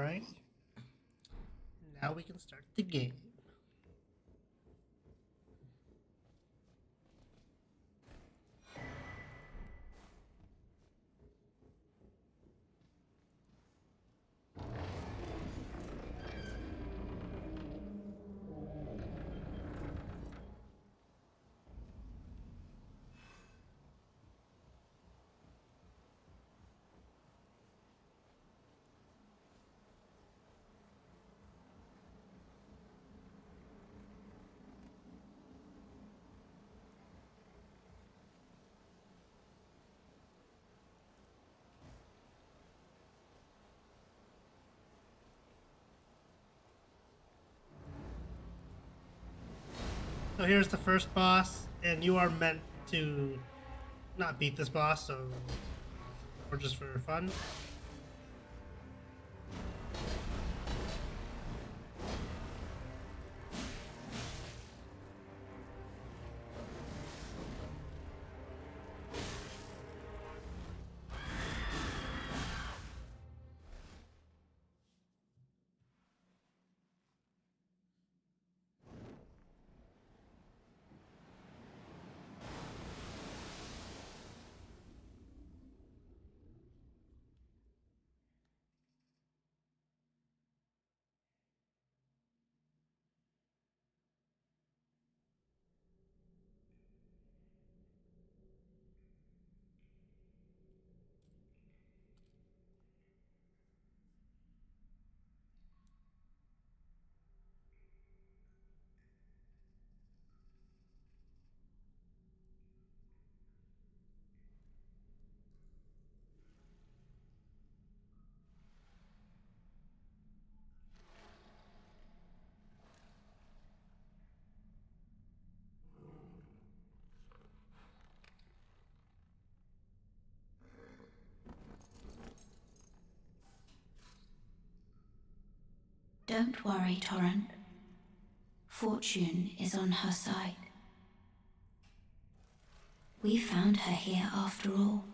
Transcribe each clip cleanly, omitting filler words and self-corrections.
Alright. Now we can start the game. So here's the first boss, and you are meant to not beat this boss, so or just for fun. Don't worry, Torrent. Fortune is on her side. We found her here after all.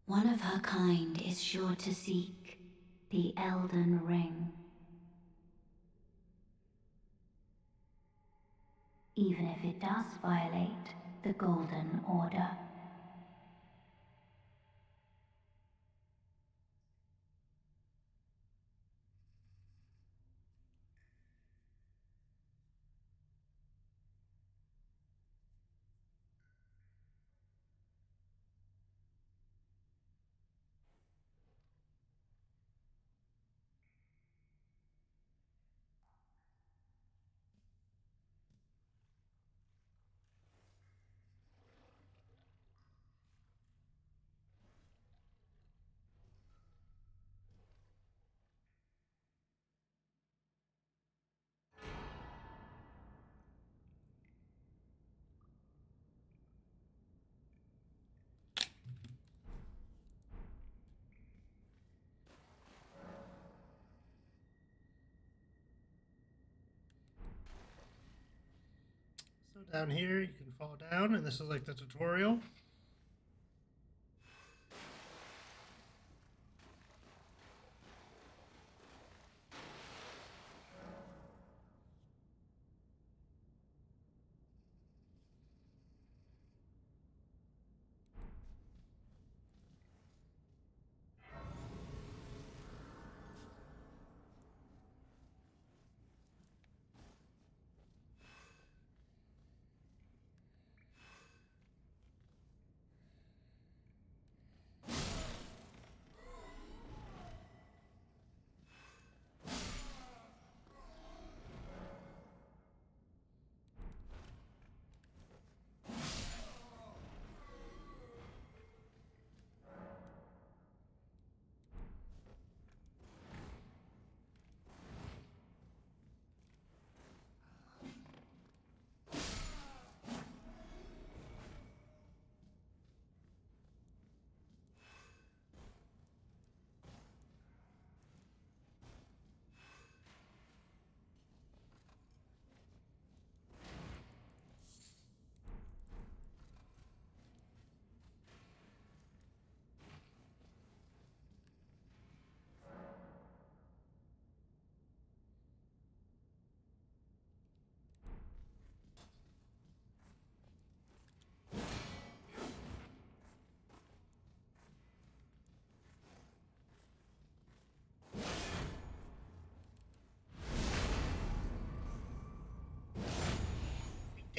One of her kind is sure to seek the Elden Ring. Even if it does violate the Golden Order. So down here, you can fall down, and this is like the tutorial.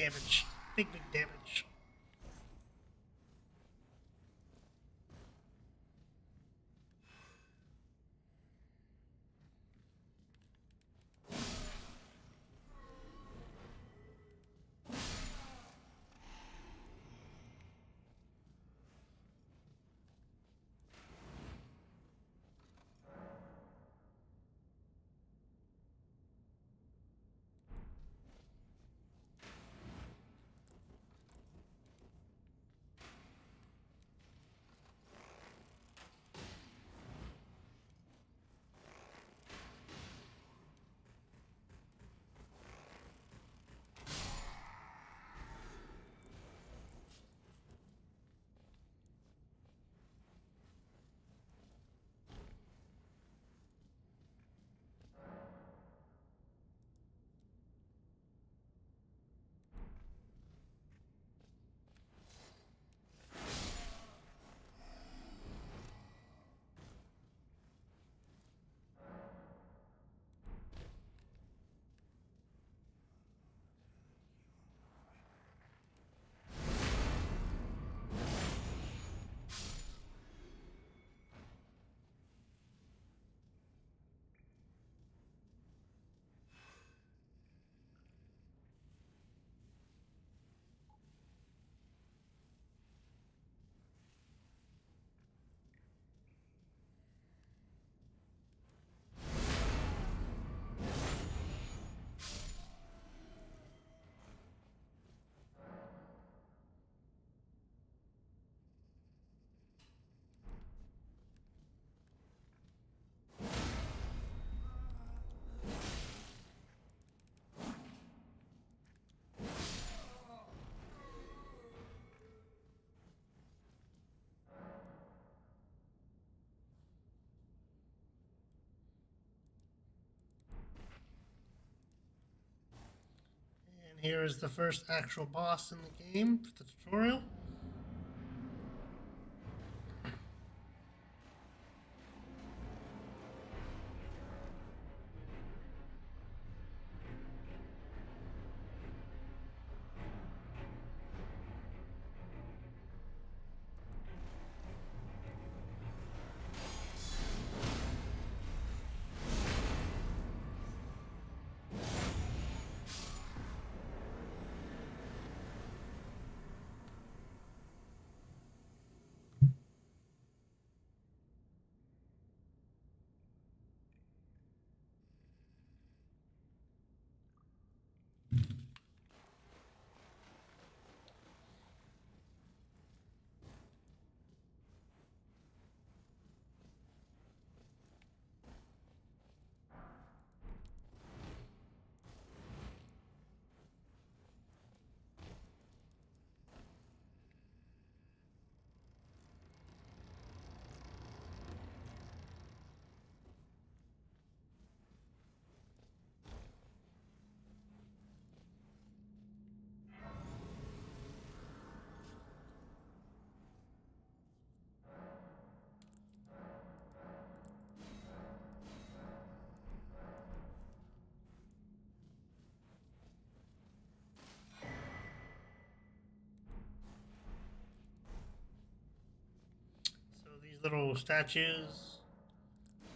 damage. Big damage. And here is the first actual boss in the game for the tutorial. So these little statues,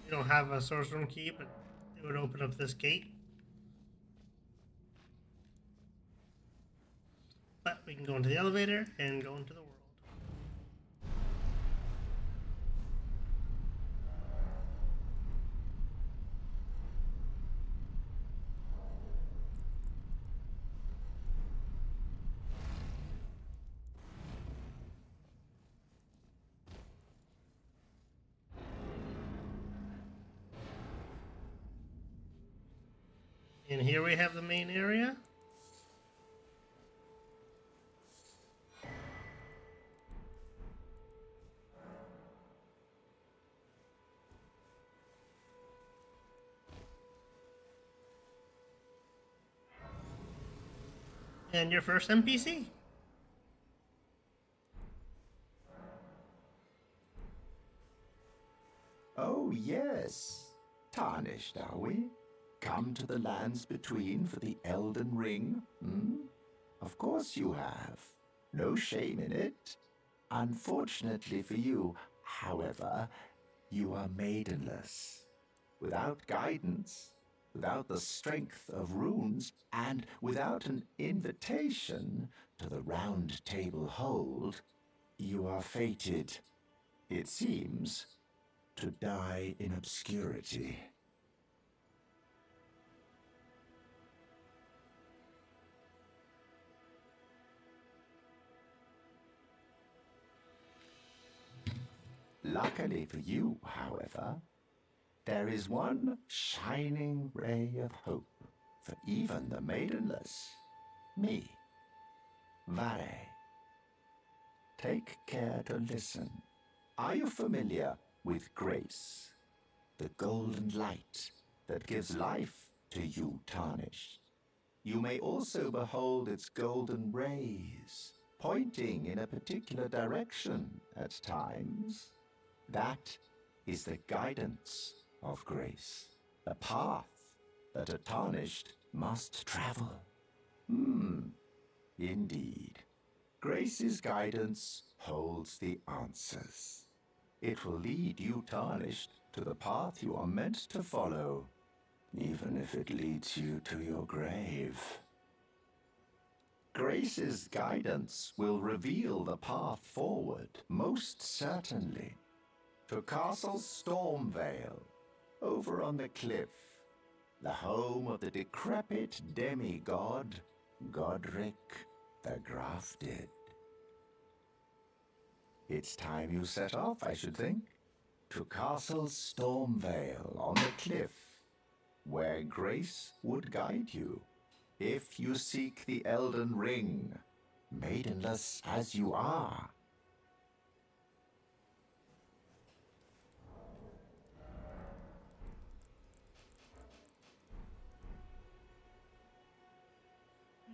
you don't have a source room key, but it would open up this gate. But we can go into the elevator and go into the world. And here we have the main area. And your first NPC. Oh, yes. Tarnished, are we? Come to the lands between for the Elden Ring, hmm? Of course you have. No shame in it. Unfortunately for you, however, you are maidenless. Without guidance, without the strength of runes, and without an invitation to the Round Table Hold, you are fated, it seems, to die in obscurity. Luckily for you, however, there is one shining ray of hope for even the maidenless. Me, Vare. Take care to listen. Are you familiar with grace? The golden light that gives life to you, tarnished. You may also behold its golden rays, pointing in a particular direction at times. That is the guidance of grace, the path that a tarnished must travel. Indeed. Grace's guidance holds the answers. It will lead you, tarnished, to the path you are meant to follow, even if it leads you to your grave. Grace's guidance will reveal the path forward, most certainly, to Castle Stormvale, over on the cliff, the home of the decrepit demigod, Godric the Grafted. It's time you set off, I should think, to Castle Stormvale on the cliff, where Grace would guide you, if you seek the Elden Ring, maidenless as you are.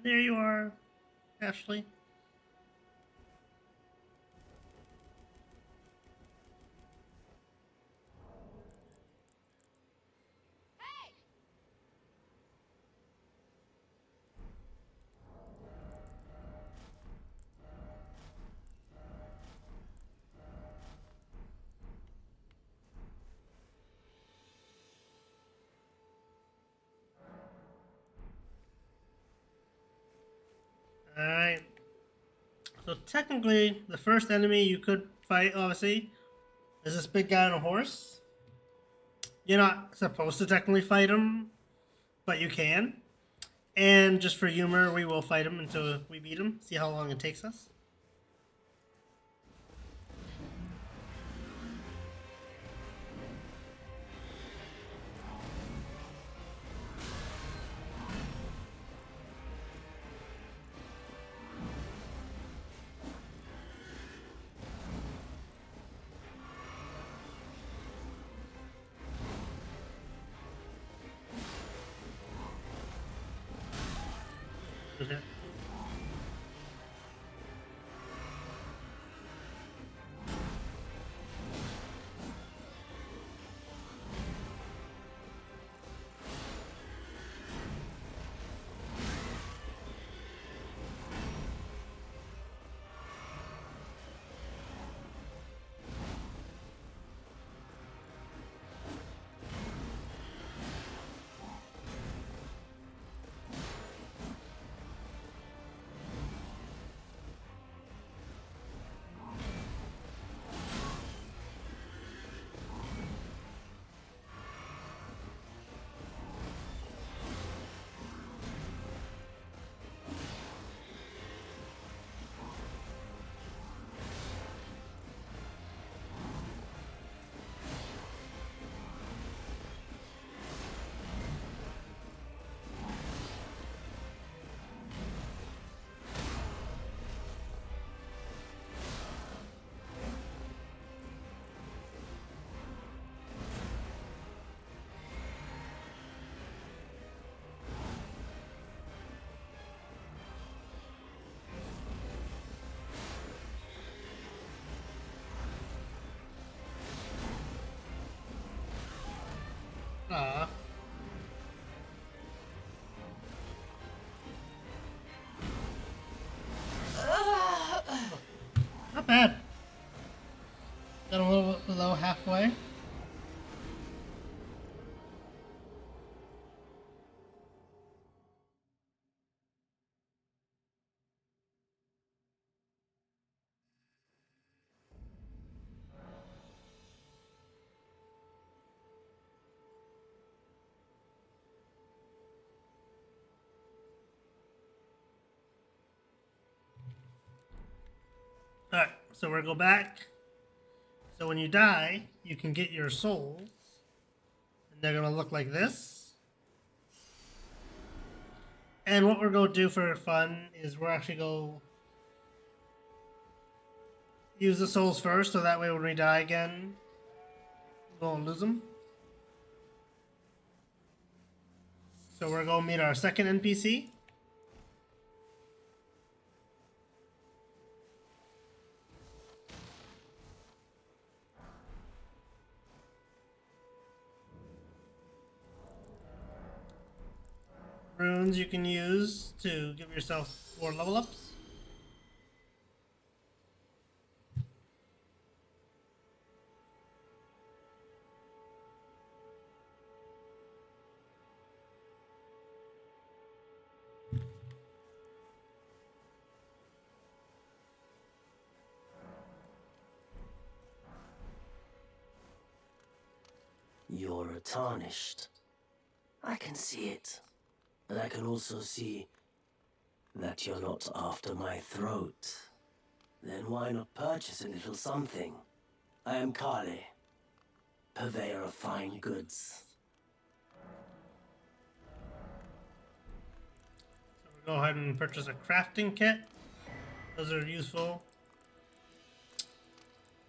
There you are, Ashley. Alright. So technically, the first enemy you could fight, obviously, is this big guy on a horse. You're not supposed to technically fight him, but you can. And just for humor, we will fight him until we beat him. See how long it takes us. Okay. way. Alright, so we're gonna go back. So when you die, you can get your souls. And they're gonna look like this. And what we're gonna do for fun is we're actually gonna use the souls first, so that way when we die again, we won't lose them. So we're gonna meet our second NPC. Runes you can use to give yourself 4 level ups. You're tarnished. I can see it. And I can also see that you're not after my throat. Then why not purchase a little something? I am Kale, purveyor of fine goods. So we'll go ahead and purchase a crafting kit. Those are useful.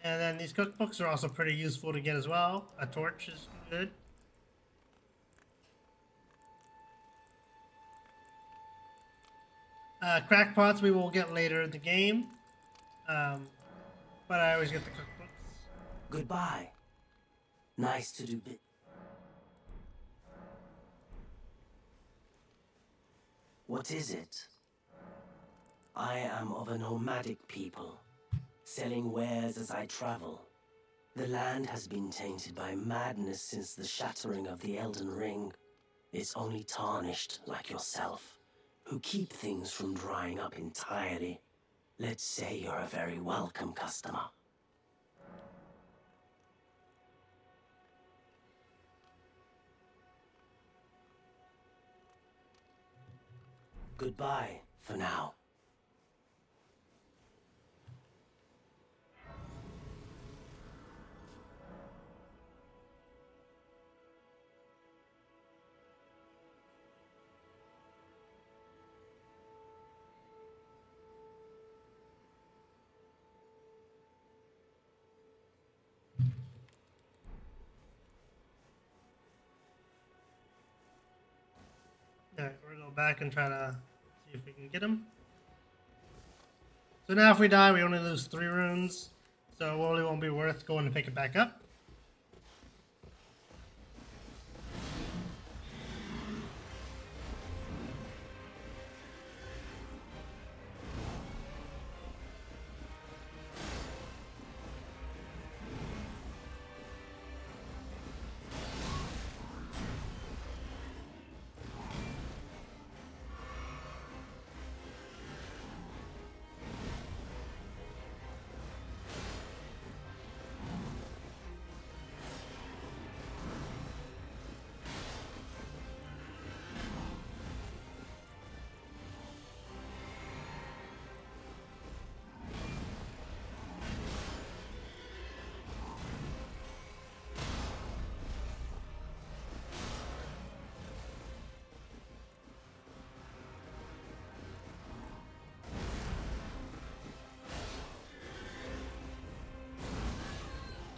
And then these cookbooks are also pretty useful to get as well. A torch is good. Crackpots we will get later in the game. But I always get the cookbooks. Goodbye. Nice to do bit. What is it? I am of a nomadic people, selling wares as I travel. The land has been tainted by madness since the shattering of the Elden Ring. It's only tarnished like yourself, who keep things from drying up entirely. Let's say you're a very welcome customer. Goodbye for now. Alright, we're gonna go back and try to see if we can get him. So now if we die, we only lose 3 runes. So it really won't be worth going to pick it back up.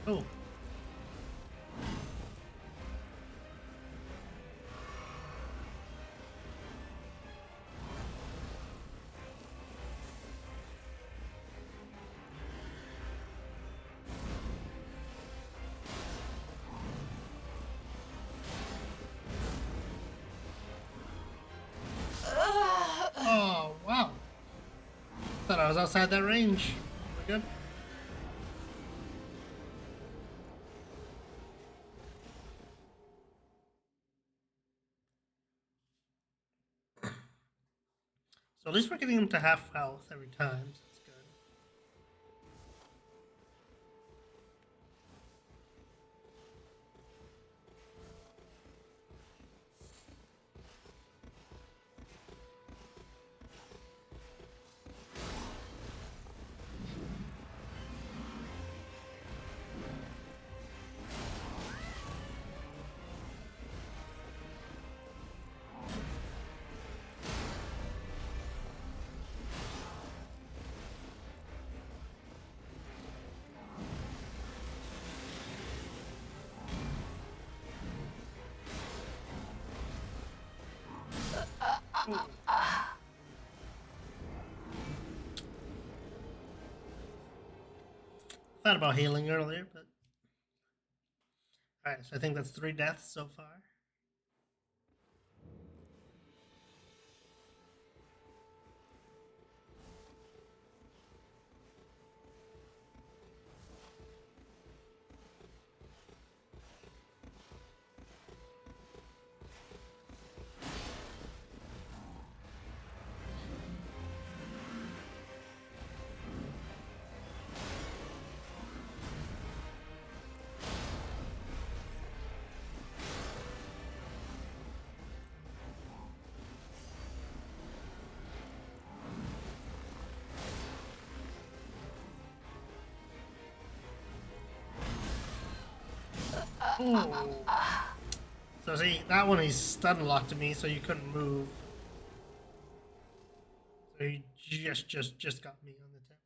Oh. Oh, wow. Thought I was outside that range. We're good. So at least we're getting him to half health every time. So that's good. Thought about healing earlier, but all right. So I think that's 3 deaths so far. Ooh. So see, that one he's stun locked me, so you couldn't move. So he just got me on the tip.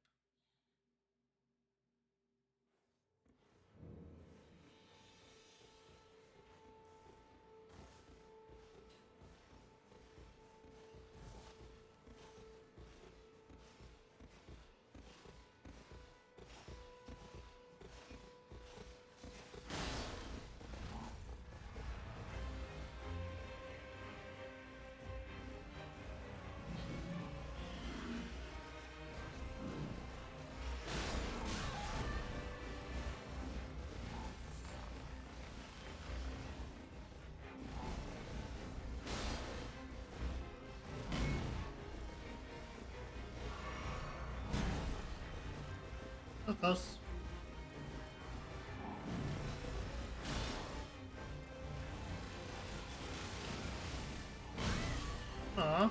So close. Aw.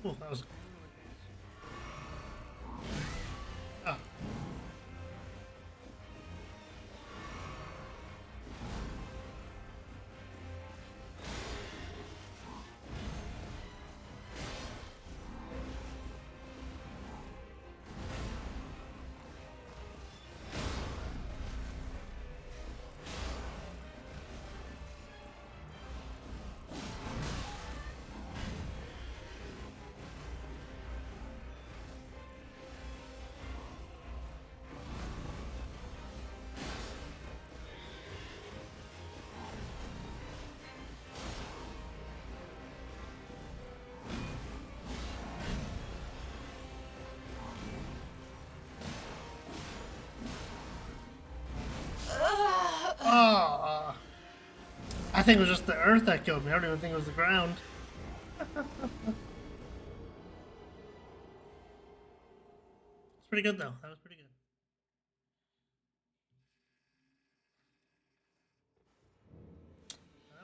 Ooh, that was. Oh. Oh. I think it was just the earth that killed me. I don't even think it was the ground. It's pretty good though. That was pretty good.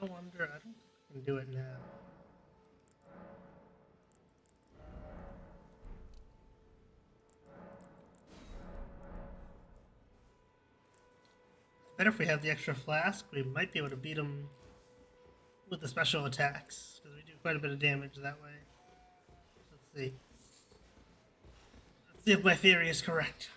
I wonder. I don't think I can do it now. Better if we have the extra flask. We might be able to beat him with the special attacks because we do quite a bit of damage that way. Let's see. Let's see if my theory is correct.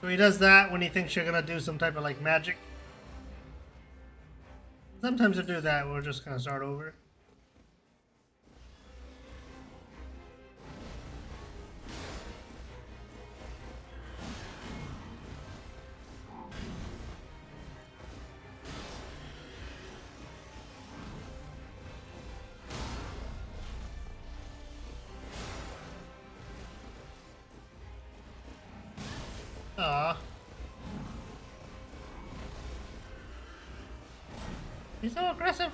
So he does that when he thinks you're gonna do some type of like magic. Sometimes to do that, we'll just kind of start over. Aw. He's so aggressive.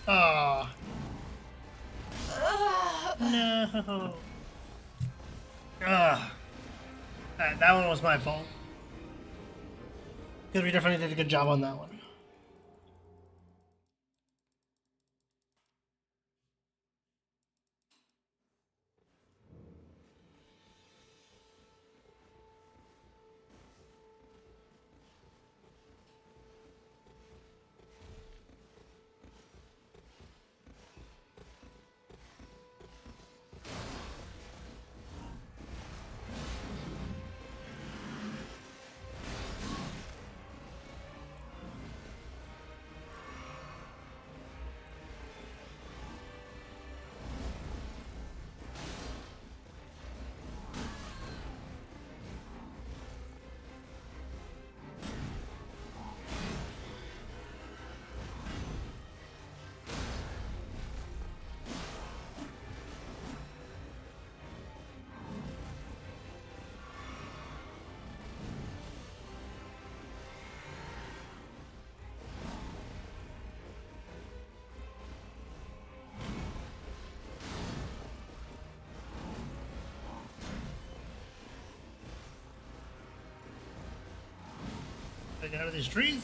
Oh. No. Ugh. That one was my fault. Because we definitely did a good job on that one. Get out of these trees.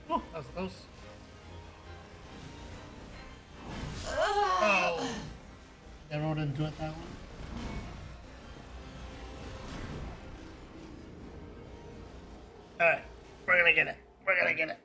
Oh, that was close. Oh. I rode into it that one. Alright, we're gonna get it. We're gonna get it.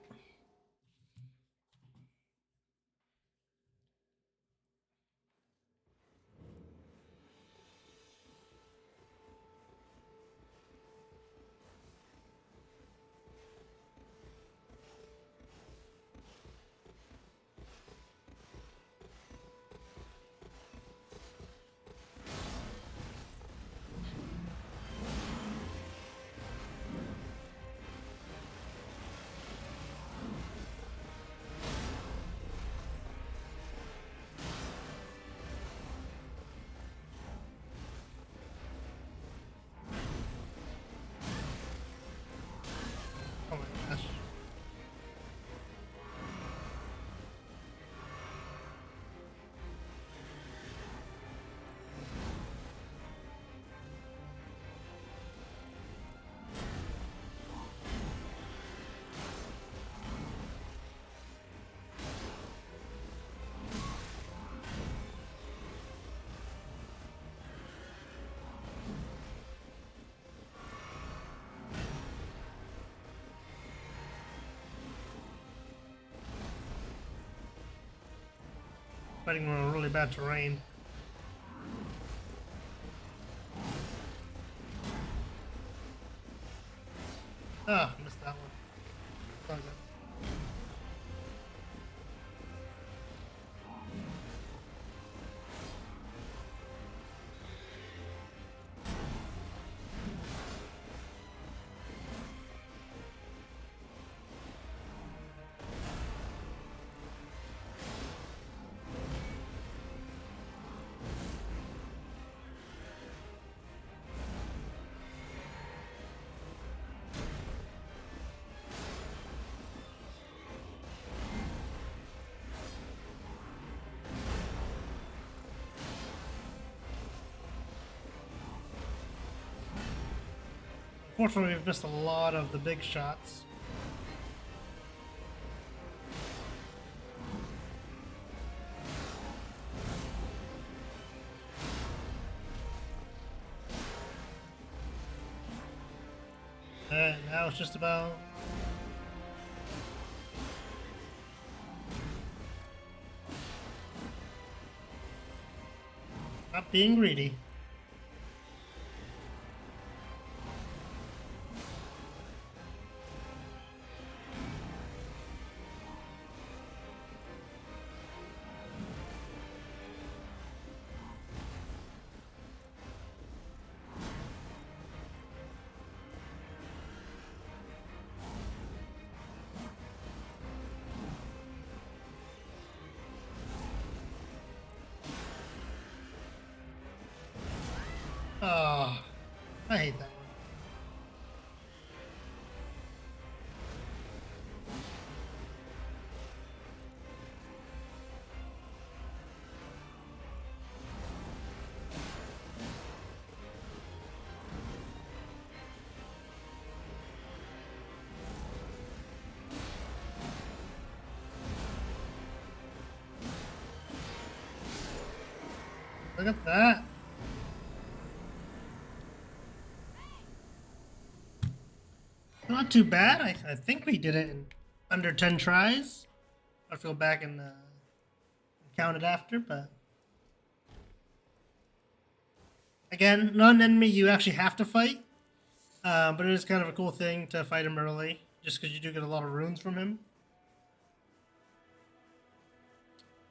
fighting on really bad terrain. Ah, missed that one. It's all good. Unfortunately, we've missed a lot of the big shots. Alright, now it's just about... not being greedy. Oh, I hate that one. Look at that. Not too bad. I think we did it in under 10 tries. I'll have to go back and count it after, but... again, not an enemy you actually have to fight. But it is kind of a cool thing to fight him early, just because you do get a lot of runes from him.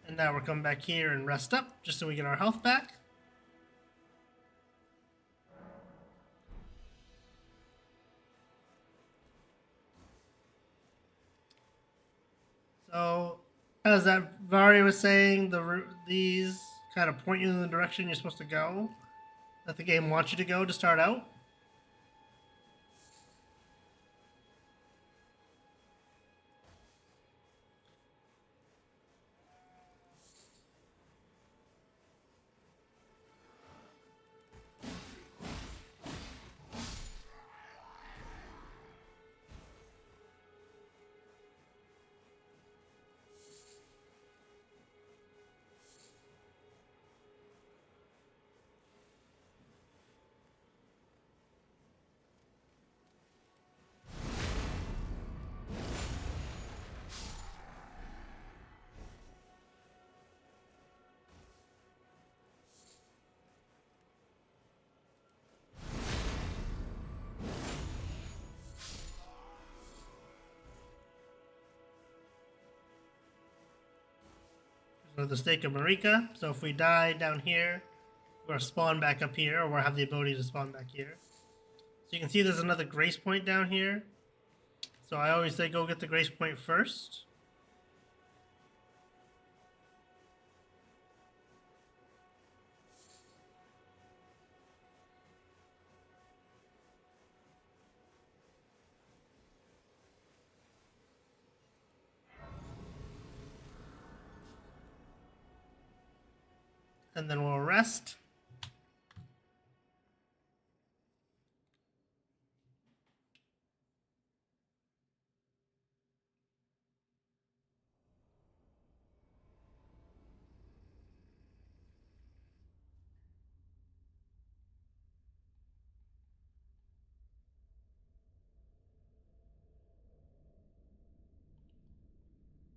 And now we're coming back here and rest up, just so we get our health back. So, as that Vari was saying, these kind of point you in the direction you're supposed to go, that the game wants you to go to start out. So the Stake of Marika. So if we die down here, we'll spawn back up here, or we'll have the ability to spawn back here. So you can see there's another grace point down here. So I always say go get the grace point first. And then we'll rest.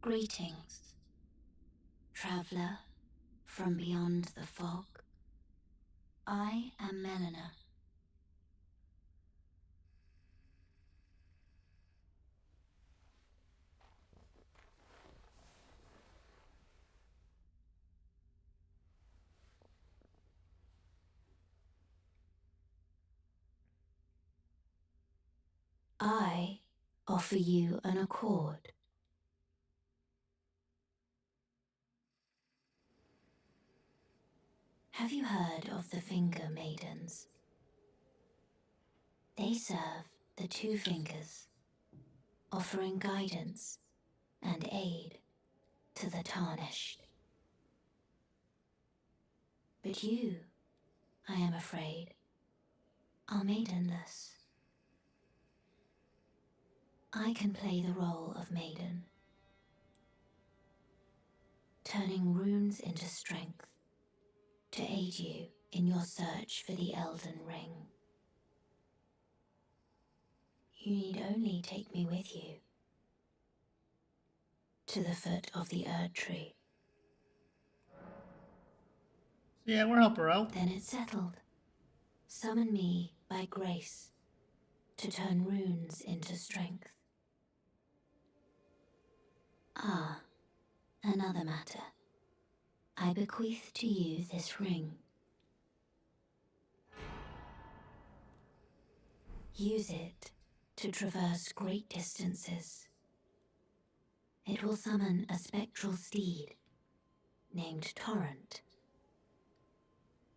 Greetings, traveler. from beyond the fog. I am Melina. I offer you an accord. Have you heard of the Finger Maidens? They serve the Two Fingers, offering guidance and aid to the tarnished. But you, I am afraid, are maidenless. I can play the role of maiden, turning runes into strength to aid you in your search for the Elden Ring. You need only take me with you to the foot of the Erd Tree. Yeah, we'll help her out. Then it's settled. Summon me by grace to turn runes into strength. Ah, another matter. I bequeath to you this ring. Use it to traverse great distances. It will summon a spectral steed named Torrent.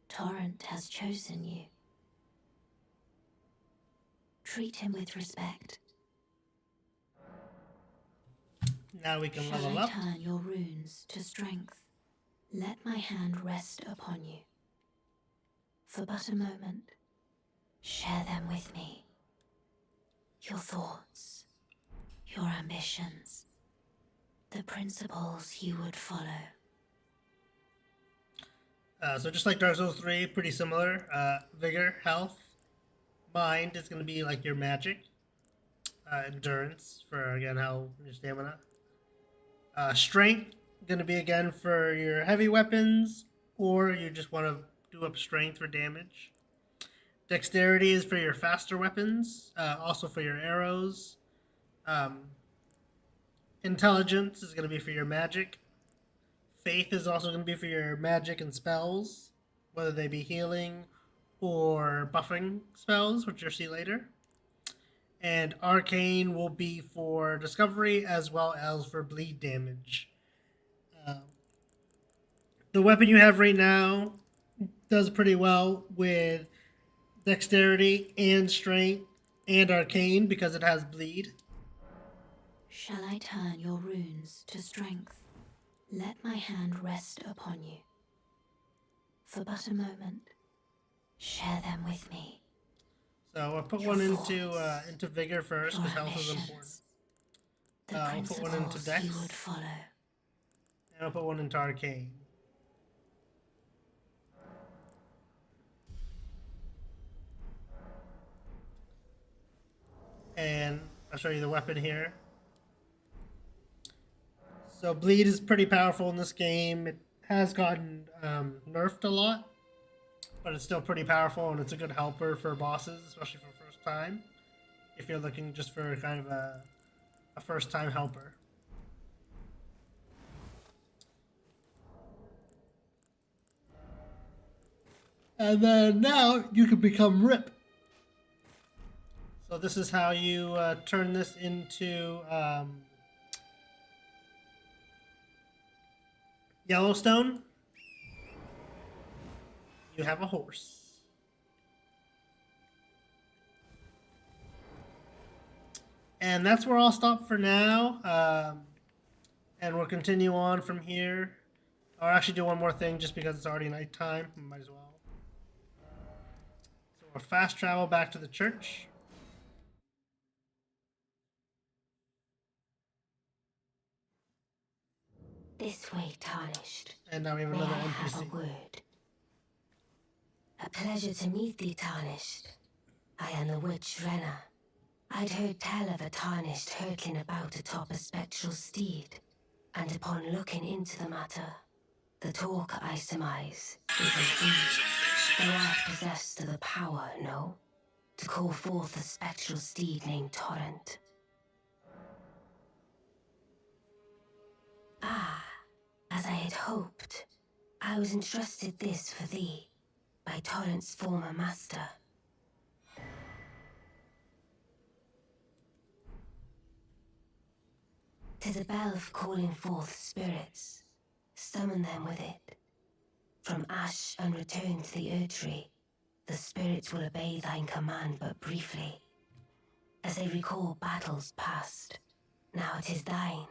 Torrent has chosen you. Treat him with respect. Now we can Shall level I up. turn your runes to strength? Let my hand rest upon you. For but a moment, share them with me. Your thoughts, your ambitions, the principles you would follow. So just like Dark Souls 3, pretty similar. Vigor, health, mind is going to be like your magic. Endurance for, again, how your stamina. Strength, going to be, again, for your heavy weapons, or you just want to do up strength for damage. Dexterity is for your faster weapons, also for your arrows. Intelligence is going to be for your magic. Faith is also going to be for your magic and spells, whether they be healing or buffing spells, which you'll see later. And Arcane will be for discovery as well as for bleed damage. The weapon you have right now does pretty well with dexterity and strength and arcane because it has bleed. Shall I turn your runes to strength? Let my hand rest upon you. For but a moment, share them with me. So I'll put Your one thoughts, into vigor first your because health is ambitions, important. the I'll put one into principles dex. you would follow. And I'll put one into arcane. And I'll show you the weapon here. So bleed is pretty powerful in this game. It has gotten nerfed a lot, but it's still pretty powerful and it's a good helper for bosses, especially for first time. If you're looking just for kind of a first time helper. And then now you can become Rip. So this is how you turn this into Yellowstone. You have a horse. And that's where I'll stop for now. And we'll continue on from here. I'll actually do one more thing just because it's already nighttime. Might as well. So we'll fast travel back to the church. This way, Tarnished. And now we have May another I have NPC. a word? A pleasure to meet thee, Tarnished. I am the witch Renna. I'd heard tell of a Tarnished hurtling about atop a spectral steed, and upon looking into the matter, The talk, I surmise, is of thee. Thou art possessed of the power, no? To call forth a spectral steed named Torrent. Ah, as I had hoped, I was entrusted this for thee by Torrent's former master. 'Tis a bell for calling forth spirits. Summon them with it. From ash and return to the Erdtree, the spirits will obey thine command but briefly. As they recall battles past, now it is thine,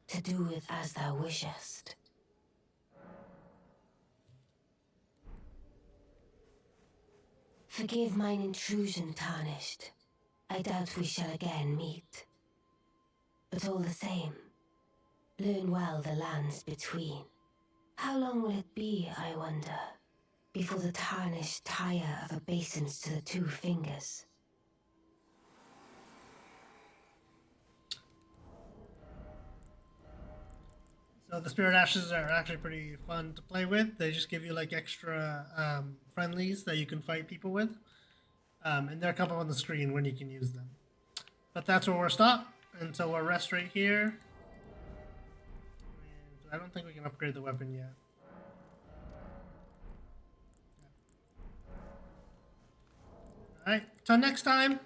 to do with as thou wishest. Forgive mine intrusion, Tarnished. I doubt we shall again meet. But all the same, learn well the lands between. How long will it be, I wonder, before the Tarnished tire of obeisance to the two fingers? So the spirit ashes are actually pretty fun to play with. They just give you like extra friendlies that you can fight people with. And they're a couple on the screen when you can use them. But that's where we're stopped. And so we'll rest right here. And I don't think we can upgrade the weapon yet. Alright, till next time.